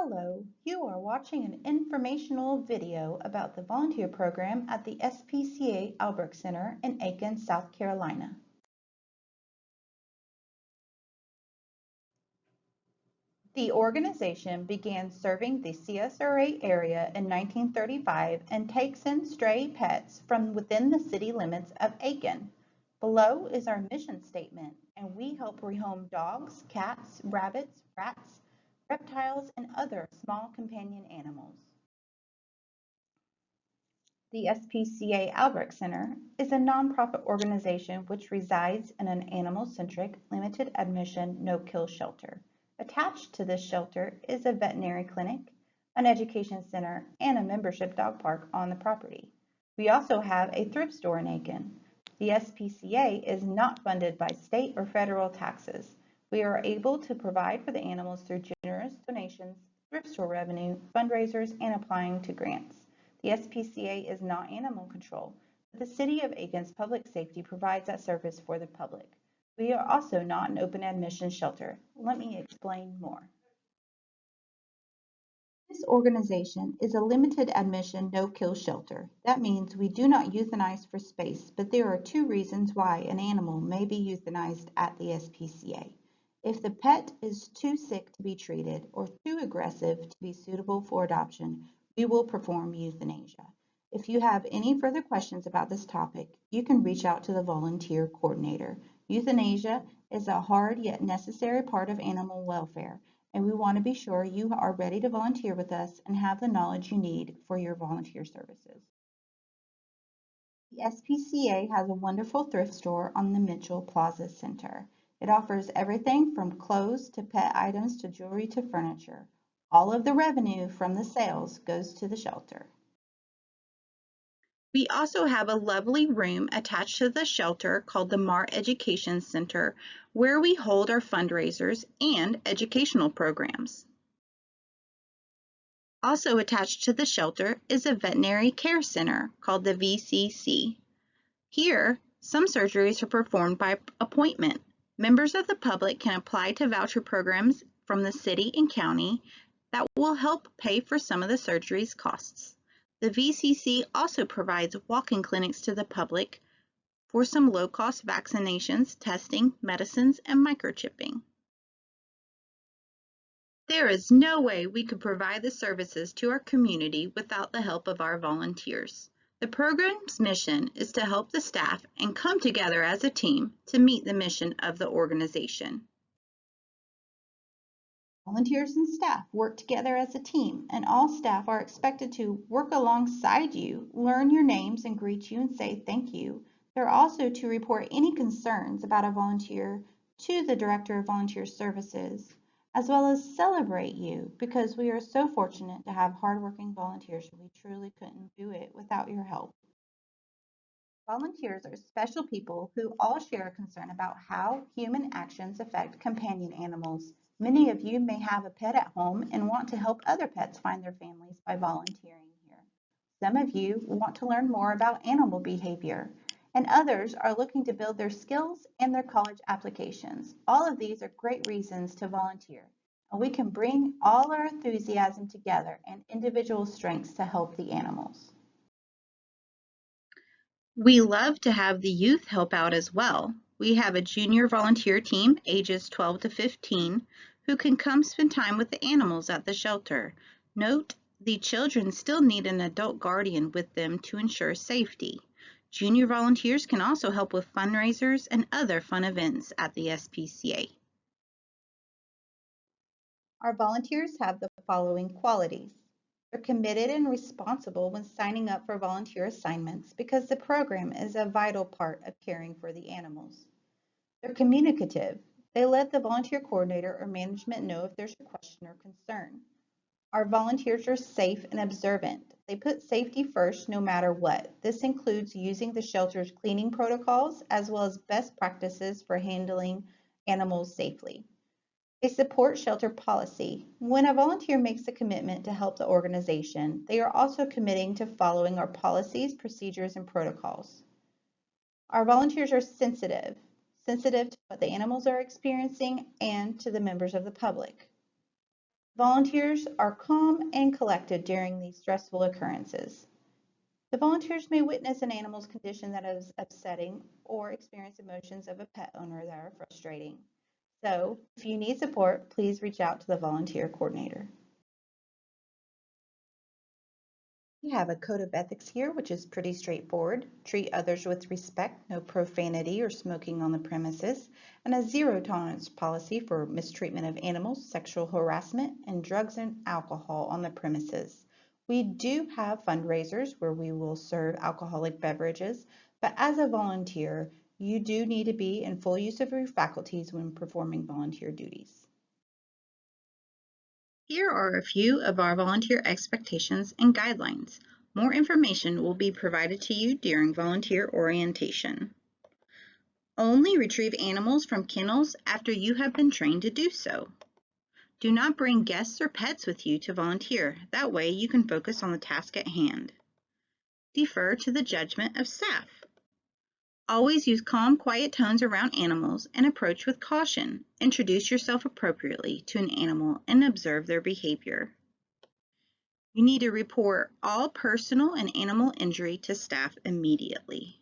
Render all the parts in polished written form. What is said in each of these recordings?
Hello, you are watching an informational video about the volunteer program at the SPCA Albrecht Center in Aiken, South Carolina. The organization began serving the CSRA area in 1935 and takes in stray pets from within the city limits of Aiken. Below is our mission statement, and we help rehome dogs, cats, rabbits, rats, reptiles, and other small companion animals. The SPCA Albrecht Center is a nonprofit organization which resides in an animal-centric, limited-admission, no-kill shelter. Attached to this shelter is a veterinary clinic, an education center, and a membership dog park on the property. We also have a thrift store in Aiken. The SPCA is not funded by state or federal taxes. We are able to provide for the animals through generous donations, thrift store revenue, fundraisers, and applying to grants. The SPCA is not animal control, but the City of Aiken's public safety provides that service for the public. We are also not an open admission shelter. Let me explain more. This organization is a limited admission no-kill shelter. That means we do not euthanize for space, but there are two reasons why an animal may be euthanized at the SPCA. If the pet is too sick to be treated or too aggressive to be suitable for adoption, we will perform euthanasia. If you have any further questions about this topic, you can reach out to the volunteer coordinator. Euthanasia is a hard yet necessary part of animal welfare, and we want to be sure you are ready to volunteer with us and have the knowledge you need for your volunteer services. The SPCA has a wonderful thrift store on the Mitchell Plaza Center. It offers everything from clothes to pet items to jewelry to furniture. All of the revenue from the sales goes to the shelter. We also have a lovely room attached to the shelter called the Mar Education Center, where we hold our fundraisers and educational programs. Also attached to the shelter is a veterinary care center called the VCC. Here, some surgeries are performed by appointment. Members of the public can apply to voucher programs from the city and county that will help pay for some of the surgery's costs. The VCC also provides walk-in clinics to the public for some low-cost vaccinations, testing, medicines, and microchipping. There is no way we could provide the services to our community without the help of our volunteers. The program's mission is to help the staff and come together as a team to meet the mission of the organization. Volunteers and staff work together as a team, and all staff are expected to work alongside you, learn your names, and greet you and say thank you. They're also to report any concerns about a volunteer to the Director of Volunteer Services, as well as celebrate you, because we are so fortunate to have hardworking volunteers. We truly couldn't do it without your help. Volunteers are special people who all share a concern about how human actions affect companion animals. Many of you may have a pet at home and want to help other pets find their families by volunteering here. Some of you want to learn more about animal behavior, and others are looking to build their skills and their college applications. All of these are great reasons to volunteer, and we can bring all our enthusiasm together and individual strengths to help the animals. We love to have the youth help out as well. We have a junior volunteer team, ages 12 to 15, who can come spend time with the animals at the shelter. Note, the children still need an adult guardian with them to ensure safety. Junior volunteers can also help with fundraisers and other fun events at the SPCA. Our volunteers have the following qualities. They're committed and responsible when signing up for volunteer assignments because the program is a vital part of caring for the animals. They're communicative. They let the volunteer coordinator or management know if there's a question or concern. Our volunteers are safe and observant. They put safety first no matter what. This includes using the shelter's cleaning protocols as well as best practices for handling animals safely. They support shelter policy. When a volunteer makes a commitment to help the organization, they are also committing to following our policies, procedures, and protocols. Our volunteers are sensitive to what the animals are experiencing and to the members of the public. Volunteers are calm and collected during these stressful occurrences. The volunteers may witness an animal's condition that is upsetting or experience emotions of a pet owner that are frustrating. So, if you need support, please reach out to the volunteer coordinator. We have a code of ethics here, which is pretty straightforward. Treat others with respect, no profanity or smoking on the premises, and a zero tolerance policy for mistreatment of animals, sexual harassment, and drugs and alcohol on the premises. We do have fundraisers where we will serve alcoholic beverages, but as a volunteer, you do need to be in full use of your faculties when performing volunteer duties. Here are a few of our volunteer expectations and guidelines. More information will be provided to you during volunteer orientation. Only retrieve animals from kennels after you have been trained to do so. Do not bring guests or pets with you to volunteer. That way you can focus on the task at hand. Defer to the judgment of staff. Always use calm, quiet tones around animals and approach with caution. Introduce yourself appropriately to an animal and observe their behavior. You need to report all personal and animal injury to staff immediately.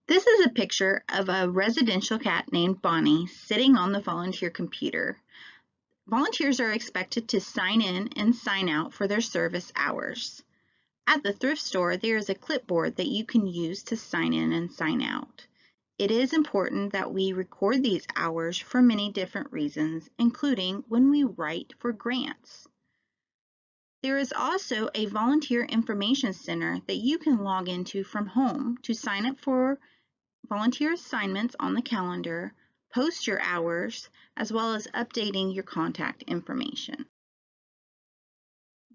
This is a picture of a residential cat named Bonnie sitting on the volunteer computer. Volunteers are expected to sign in and sign out for their service hours. At the thrift store, there is a clipboard that you can use to sign in and sign out. It is important that we record these hours for many different reasons, including when we write for grants. There is also a volunteer information center that you can log into from home to sign up for volunteer assignments on the calendar, post your hours, as well as updating your contact information.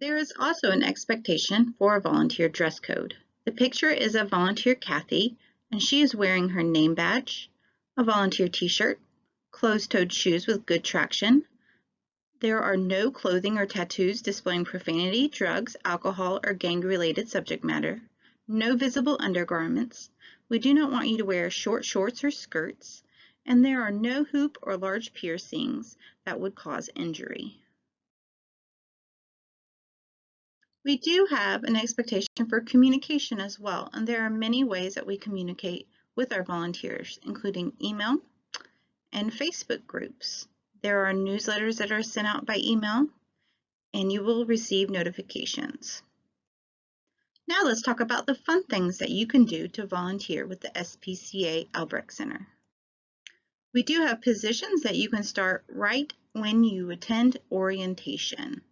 There is also an expectation for a volunteer dress code. The picture is of volunteer Kathy, and she is wearing her name badge, a volunteer t-shirt, closed-toed shoes with good traction. There are no clothing or tattoos displaying profanity, drugs, alcohol, or gang-related subject matter. No visible undergarments. We do not want you to wear short shorts or skirts. And there are no hoop or large piercings that would cause injury. We do have an expectation for communication as well, and there are many ways that we communicate with our volunteers, including email and Facebook groups. There are newsletters that are sent out by email, and you will receive notifications. Now let's talk about the fun things that you can do to volunteer with the SPCA Albrecht Center. We do have positions that you can start right when you attend orientation.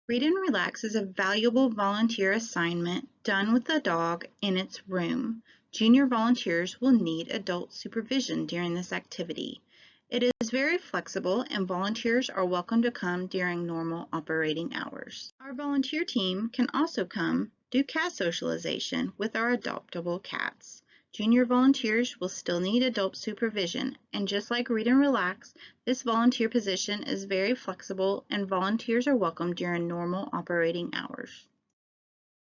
Read and Relax is a valuable volunteer assignment done with a dog in its room. Junior volunteers will need adult supervision during this activity. It is very flexible and volunteers are welcome to come during normal operating hours. Our volunteer team can also come do cat socialization with our adoptable cats. Junior volunteers will still need adult supervision, and just like Read and Relax, this volunteer position is very flexible and volunteers are welcome during normal operating hours.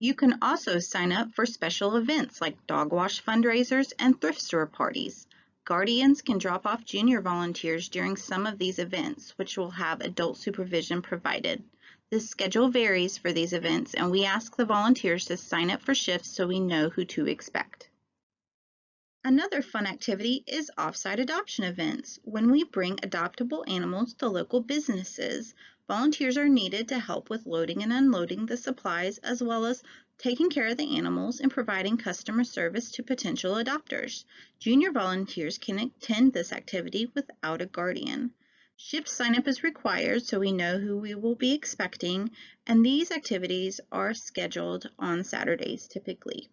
You can also sign up for special events like dog wash fundraisers and thrift store parties. Guardians can drop off junior volunteers during some of these events, which will have adult supervision provided. The schedule varies for these events, and we ask the volunteers to sign up for shifts so we know who to expect. Another fun activity is off-site adoption events. When we bring adoptable animals to local businesses, volunteers are needed to help with loading and unloading the supplies, as well as taking care of the animals and providing customer service to potential adopters. Junior volunteers can attend this activity without a guardian. Shift sign-up is required so we know who we will be expecting, and these activities are scheduled on Saturdays typically.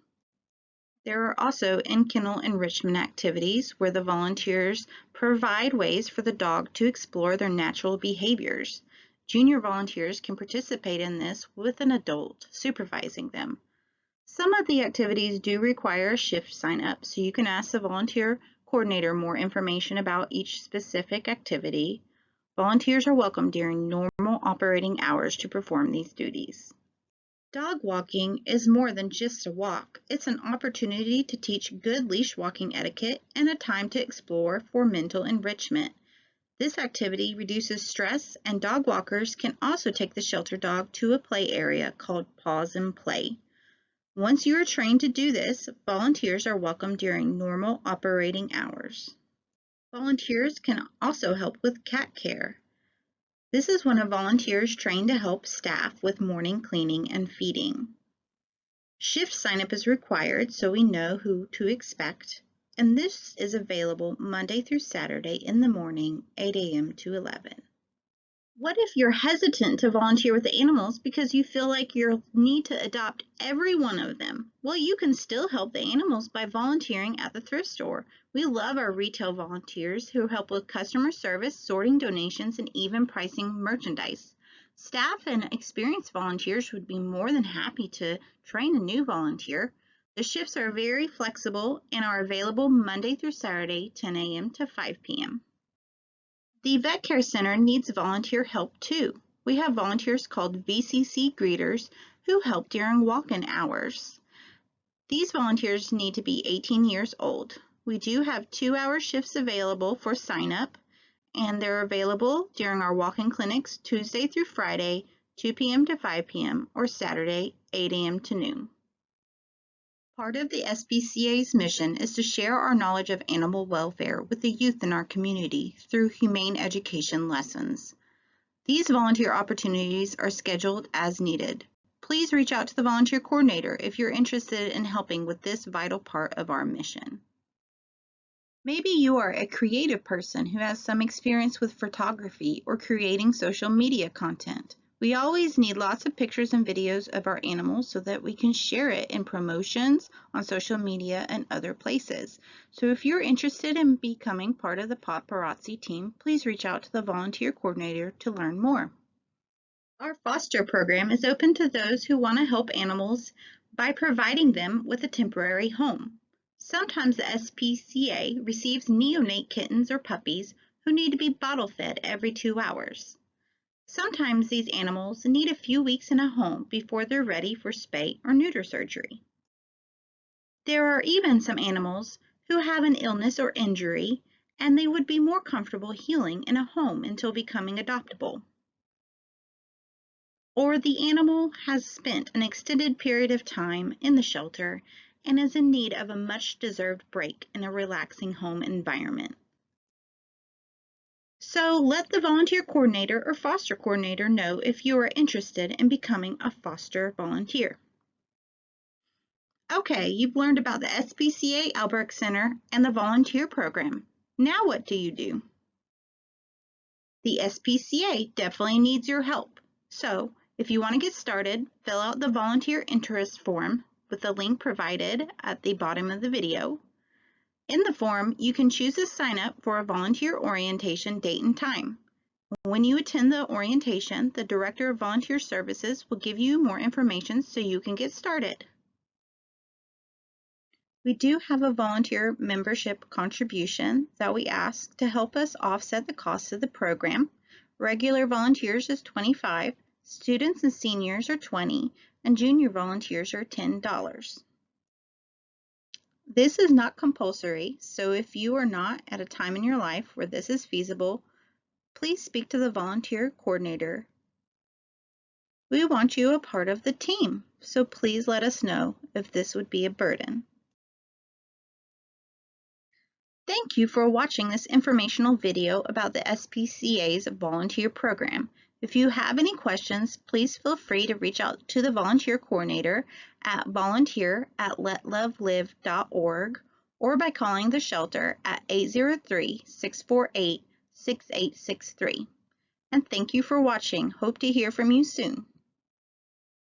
There are also in-kennel enrichment activities where the volunteers provide ways for the dog to explore their natural behaviors. Junior volunteers can participate in this with an adult supervising them. Some of the activities do require a shift sign-up, so you can ask the volunteer coordinator more information about each specific activity. Volunteers are welcome during normal operating hours to perform these duties. Dog walking is more than just a walk. It's an opportunity to teach good leash walking etiquette and a time to explore for mental enrichment. This activity reduces stress, and dog walkers can also take the shelter dog to a play area called Pause and Play. Once you are trained to do this, volunteers are welcome during normal operating hours. Volunteers can also help with cat care. This is when a volunteer is trained to help staff with morning cleaning and feeding. Shift sign-up is required so we know who to expect, and this is available Monday through Saturday in the morning, 8 a.m. to 11. What if you're hesitant to volunteer with the animals because you feel like you'll need to adopt every one of them? Well, you can still help the animals by volunteering at the thrift store. We love our retail volunteers who help with customer service, sorting donations, and even pricing merchandise. Staff and experienced volunteers would be more than happy to train a new volunteer. The shifts are very flexible and are available Monday through Saturday, 10 a.m. to 5 p.m. The Vet Care Center needs volunteer help too. We have volunteers called VCC greeters who help during walk-in hours. These volunteers need to be 18 years old. We do have 2-hour shifts available for sign-up, and they're available during our walk-in clinics Tuesday through Friday, 2 p.m. to 5 p.m., or Saturday, 8 a.m. to noon. Part of the SPCA's mission is to share our knowledge of animal welfare with the youth in our community through humane education lessons. These volunteer opportunities are scheduled as needed. Please reach out to the volunteer coordinator if you're interested in helping with this vital part of our mission. Maybe you are a creative person who has some experience with photography or creating social media content. We always need lots of pictures and videos of our animals so that we can share it in promotions on social media and other places. So if you're interested in becoming part of the paparazzi team, please reach out to the volunteer coordinator to learn more. Our foster program is open to those who want to help animals by providing them with a temporary home. Sometimes the SPCA receives neonate kittens or puppies who need to be bottle fed every 2 hours. Sometimes these animals need a few weeks in a home before they're ready for spay or neuter surgery. There are even some animals who have an illness or injury, and they would be more comfortable healing in a home until becoming adoptable. Or the animal has spent an extended period of time in the shelter and is in need of a much-deserved break in a relaxing home environment. So let the volunteer coordinator or foster coordinator know if you are interested in becoming a foster volunteer. Okay, you've learned about the SPCA Albrecht Center and the volunteer program. Now what do you do? The SPCA definitely needs your help. So if you want to get started, fill out the volunteer interest form with the link provided at the bottom of the video. In the form, you can choose to sign up for a volunteer orientation date and time. When you attend the orientation, the Director of Volunteer Services will give you more information so you can get started. We do have a volunteer membership contribution that we ask to help us offset the cost of the program. Regular volunteers is $25, students and seniors are $20, and junior volunteers are $10. This is not compulsory, so if you are not at a time in your life where this is feasible, please speak to the volunteer coordinator. We want you a part of the team, so please let us know if this would be a burden. Thank you for watching this informational video about the SPCA's volunteer program. If you have any questions, please feel free to reach out to the volunteer coordinator at volunteer@letlovelive.org or by calling the shelter at 803-648-6863. And thank you for watching. Hope to hear from you soon.